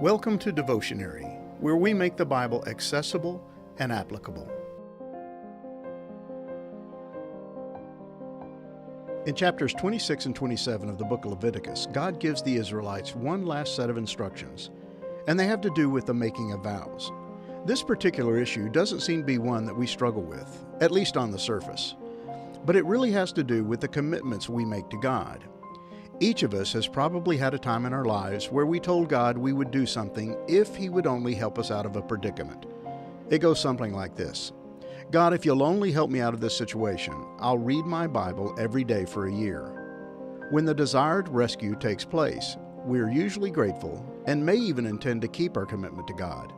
Welcome to Devotionary, where we make the Bible accessible and applicable. In chapters 26 and 27 of the book of Leviticus, God gives the Israelites one last set of instructions, and they have to do with the making of vows. This particular issue doesn't seem to be one that we struggle with, at least on the surface, but it really has to do with the commitments we make to God. Each of us has probably had a time in our lives where we told God we would do something if He would only help us out of a predicament. It goes something like this: God, if you'll only help me out of this situation, I'll read my Bible every day for a year. When the desired rescue takes place, we're usually grateful and may even intend to keep our commitment to God.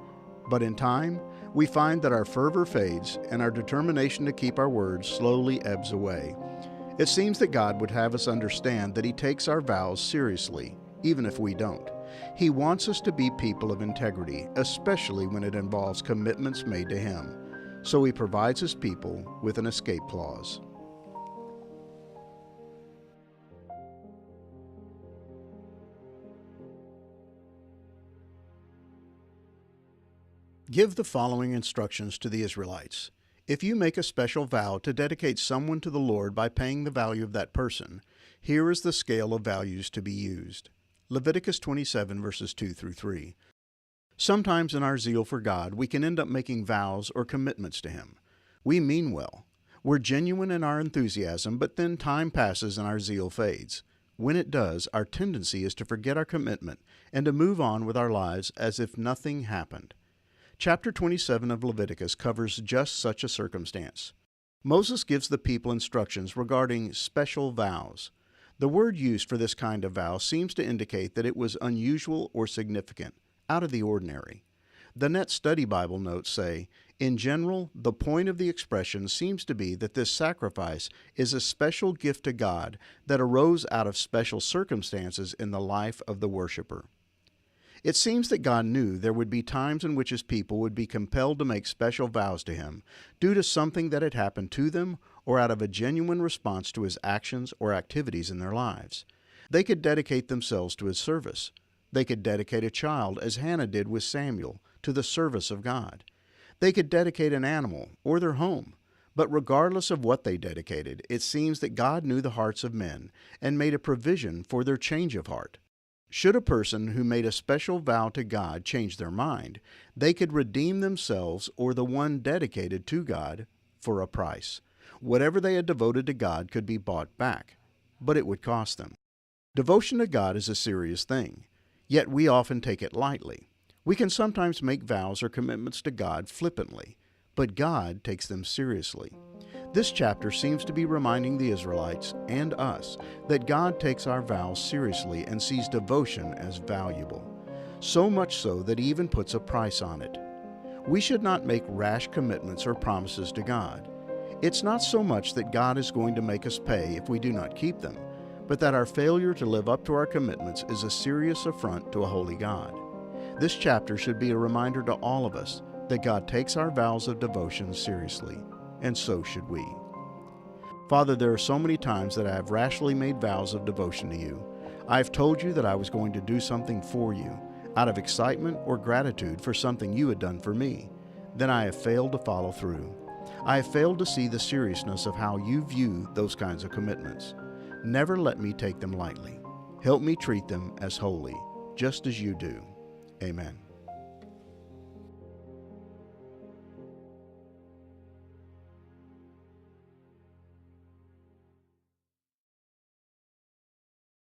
But in time, we find that our fervor fades and our determination to keep our words slowly ebbs away. It seems that God would have us understand that He takes our vows seriously, even if we don't. He wants us to be people of integrity, especially when it involves commitments made to Him. So He provides His people with an escape clause. Give the following instructions to the Israelites. If you make a special vow to dedicate someone to the Lord by paying the value of that person, here is the scale of values to be used. Leviticus 27 verses 2 through 3. Sometimes in our zeal for God, we can end up making vows or commitments to Him. We mean well. We're genuine in our enthusiasm, but then time passes and our zeal fades. When it does, our tendency is to forget our commitment and to move on with our lives as if nothing happened. Chapter 27 of Leviticus covers just such a circumstance. Moses gives the people instructions regarding special vows. The word used for this kind of vow seems to indicate that it was unusual or significant, out of the ordinary. The Net Study Bible notes say, in general, the point of the expression seems to be that this sacrifice is a special gift to God that arose out of special circumstances in the life of the worshiper. It seems that God knew there would be times in which His people would be compelled to make special vows to Him due to something that had happened to them or out of a genuine response to His actions or activities in their lives. They could dedicate themselves to His service. They could dedicate a child, as Hannah did with Samuel, to the service of God. They could dedicate an animal or their home. But regardless of what they dedicated, it seems that God knew the hearts of men and made a provision for their change of heart. Should a person who made a special vow to God change their mind, they could redeem themselves or the one dedicated to God for a price. Whatever they had devoted to God could be bought back, but it would cost them. Devotion to God is a serious thing, yet we often take it lightly. We can sometimes make vows or commitments to God flippantly, but God takes them seriously. This chapter seems to be reminding the Israelites and us that God takes our vows seriously and sees devotion as valuable, so much so that He even puts a price on it. We should not make rash commitments or promises to God. It's not so much that God is going to make us pay if we do not keep them, but that our failure to live up to our commitments is a serious affront to a holy God. This chapter should be a reminder to all of us that God takes our vows of devotion seriously, and so should we. Father, there are so many times that I have rashly made vows of devotion to You. I have told You that I was going to do something for You, out of excitement or gratitude for something You had done for me. Then I have failed to follow through. I have failed to see the seriousness of how You view those kinds of commitments. Never let me take them lightly. Help me treat them as holy, just as You do. Amen.